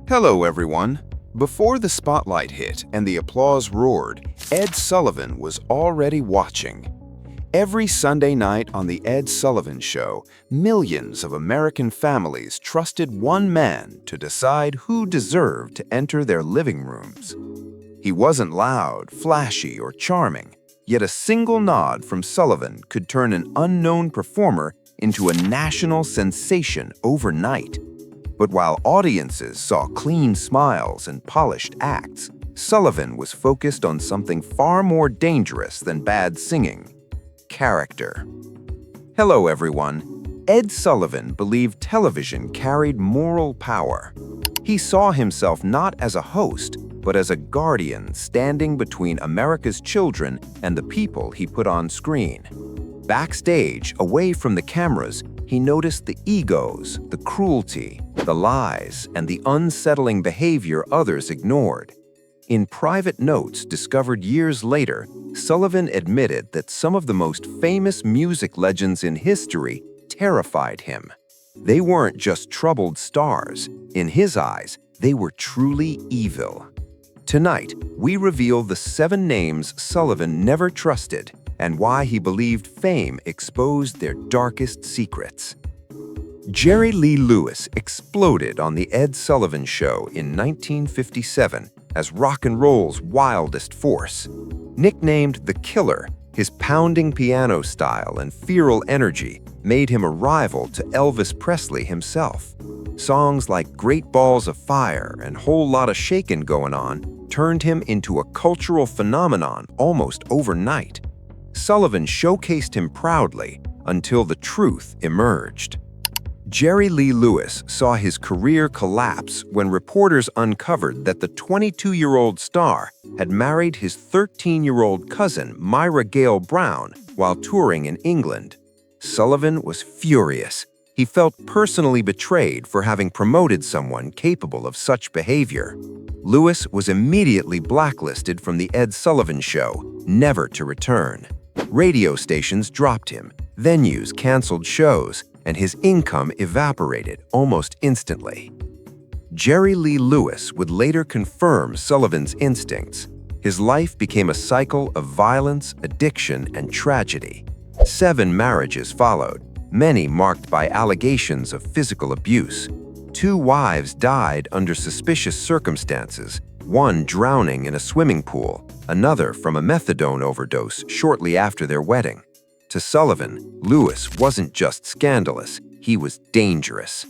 Hello, everyone. Before the spotlight hit and the applause roared, Ed Sullivan was already watching. Every Sunday night on The Ed Sullivan Show, millions of American families trusted one man to decide who deserved to enter their living rooms. He wasn't loud, flashy, or charming, yet a single nod from Sullivan could turn an unknown performer into a national sensation overnight. But while audiences saw clean smiles and polished acts, Sullivan was focused on something far more dangerous than bad singing: character. Hello, everyone. Ed Sullivan believed television carried moral power. He saw himself not as a host, but as a guardian standing between America's children and the people he put on screen. Backstage, away from the cameras, he noticed the egos, the cruelty, the lies, and the unsettling behavior others ignored. In private notes discovered years later, Sullivan admitted that some of the most famous music legends in history terrified him. They weren't just troubled stars. In his eyes, they were truly evil. Tonight, we reveal the 7 names Sullivan never trusted and why he believed fame exposed their darkest secrets. Jerry Lee Lewis exploded on The Ed Sullivan Show in 1957 as rock and roll's wildest force. Nicknamed the Killer, his pounding piano style and feral energy made him a rival to Elvis Presley himself. Songs like Great Balls of Fire and Whole Lotta Shakin' Goin' On turned him into a cultural phenomenon almost overnight. Sullivan showcased him proudly until the truth emerged. Jerry Lee Lewis saw his career collapse when reporters uncovered that the 22-year-old star had married his 13-year-old cousin, Myra Gale Brown, while touring in England. Sullivan was furious. He felt personally betrayed for having promoted someone capable of such behavior. Lewis was immediately blacklisted from The Ed Sullivan Show, never to return. Radio stations dropped him, venues canceled shows, and his income evaporated almost instantly. Jerry Lee Lewis would later confirm Sullivan's instincts. His life became a cycle of violence, addiction, and tragedy. 7 marriages followed, many marked by allegations of physical abuse. 2 wives died under suspicious circumstances, one drowning in a swimming pool, another from a methadone overdose shortly after their wedding. To Sullivan, Lewis wasn't just scandalous, he was dangerous.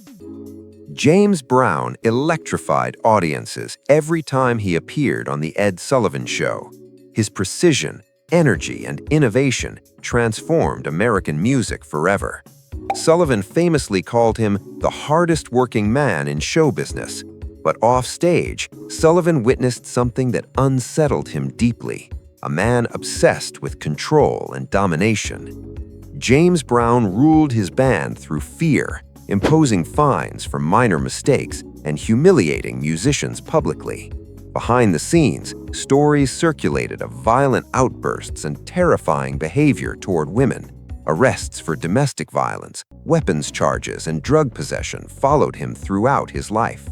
James Brown electrified audiences every time he appeared on The Ed Sullivan Show. His precision, energy, and innovation transformed American music forever. Sullivan famously called him the hardest working man in show business. But offstage, Sullivan witnessed something that unsettled him deeply: a man obsessed with control and domination. James Brown ruled his band through fear, imposing fines for minor mistakes and humiliating musicians publicly. Behind the scenes, stories circulated of violent outbursts and terrifying behavior toward women. Arrests for domestic violence, weapons charges, and drug possession followed him throughout his life.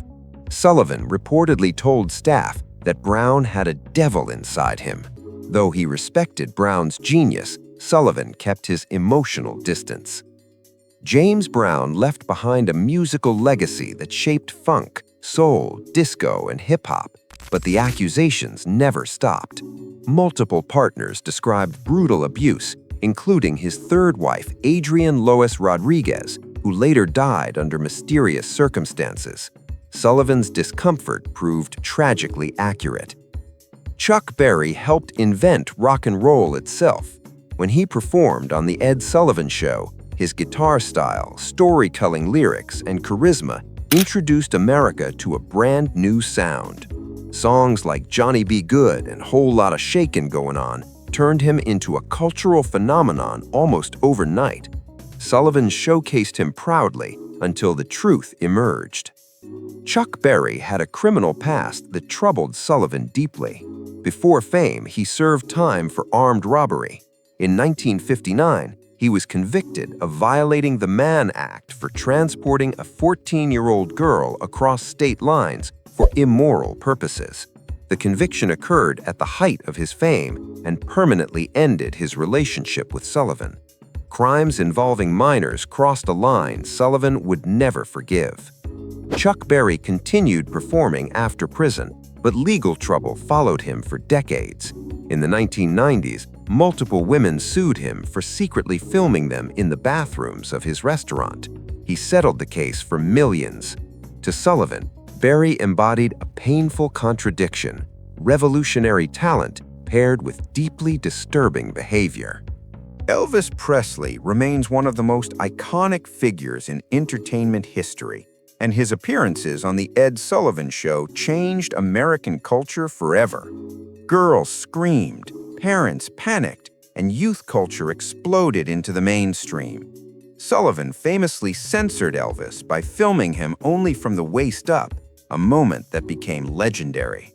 Sullivan reportedly told staff that Brown had a devil inside him. Though he respected Brown's genius, Sullivan kept his emotional distance. James Brown left behind a musical legacy that shaped funk, soul, disco, and hip-hop, but the accusations never stopped. Multiple partners described brutal abuse, including his 3rd wife, Adrienne Lois Rodriguez, who later died under mysterious circumstances. Sullivan's discomfort proved tragically accurate. Chuck Berry helped invent rock and roll itself. When he performed on The Ed Sullivan Show, his guitar style, storytelling lyrics, and charisma introduced America to a brand new sound. Songs like Johnny B. Good and Whole Lotta Shakin' Goin' On turned him into a cultural phenomenon almost overnight. Sullivan showcased him proudly until the truth emerged. Chuck Berry had a criminal past that troubled Sullivan deeply. Before fame, he served time for armed robbery. In 1959, He was convicted of violating the Mann Act for transporting a 14-year-old girl across state lines for immoral purposes. The conviction occurred at the height of his fame and permanently ended his relationship with Sullivan. Crimes involving minors crossed a line Sullivan would never forgive. Chuck Berry continued performing after prison, but legal trouble followed him for decades. In the 1990s, multiple women sued him for secretly filming them in the bathrooms of his restaurant. He settled the case for millions. To Sullivan, Berry embodied a painful contradiction: revolutionary talent paired with deeply disturbing behavior. Elvis Presley remains one of the most iconic figures in entertainment history, and his appearances on The Ed Sullivan Show changed American culture forever. Girls screamed, parents panicked, and youth culture exploded into the mainstream. Sullivan famously censored Elvis by filming him only from the waist up, a moment that became legendary.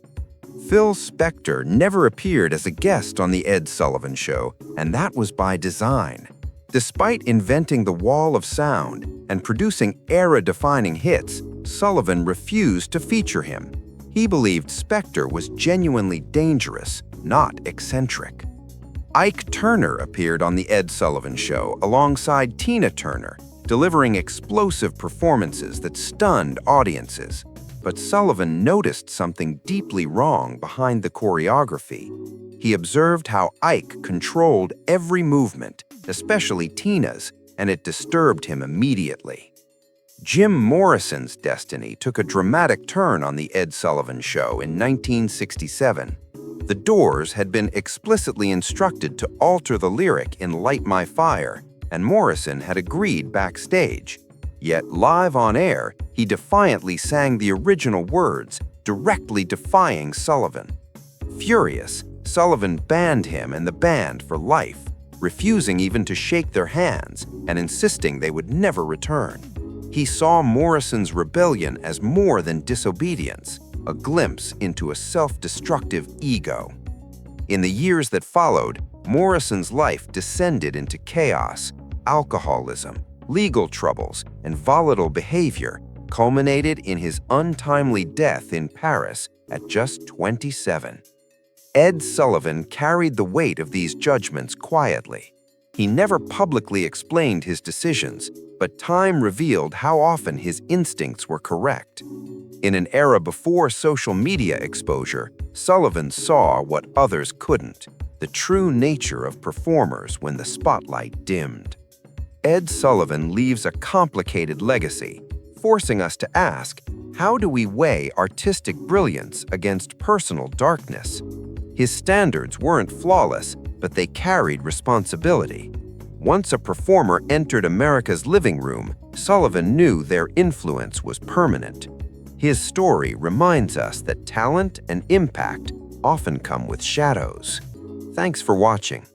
Phil Spector never appeared as a guest on The Ed Sullivan Show, and that was by design. Despite inventing the wall of sound and producing era-defining hits, Sullivan refused to feature him. He believed Spector was genuinely dangerous, not eccentric. Ike Turner appeared on The Ed Sullivan Show alongside Tina Turner, delivering explosive performances that stunned audiences. But Sullivan noticed something deeply wrong behind the choreography. He observed how Ike controlled every movement, especially Tina's, and it disturbed him immediately. Jim Morrison's destiny took a dramatic turn on The Ed Sullivan Show in 1967. The Doors had been explicitly instructed to alter the lyric in Light My Fire, and Morrison had agreed backstage. Yet live on air, he defiantly sang the original words, directly defying Sullivan. Furious, Sullivan banned him and the band for life, refusing even to shake their hands and insisting they would never return. He saw Morrison's rebellion as more than disobedience, a glimpse into a self-destructive ego. In the years that followed, Morrison's life descended into chaos, alcoholism, legal troubles, and volatile behavior, culminated in his untimely death in Paris at just 27. Ed Sullivan carried the weight of these judgments quietly. He never publicly explained his decisions, but time revealed how often his instincts were correct. In an era before social media exposure, Sullivan saw what others couldn't: the true nature of performers when the spotlight dimmed. Ed Sullivan leaves a complicated legacy, forcing us to ask, how do we weigh artistic brilliance against personal darkness? His standards weren't flawless, but they carried responsibility. Once a performer entered America's living room, Sullivan knew their influence was permanent. His story reminds us that talent and impact often come with shadows. Thanks for watching.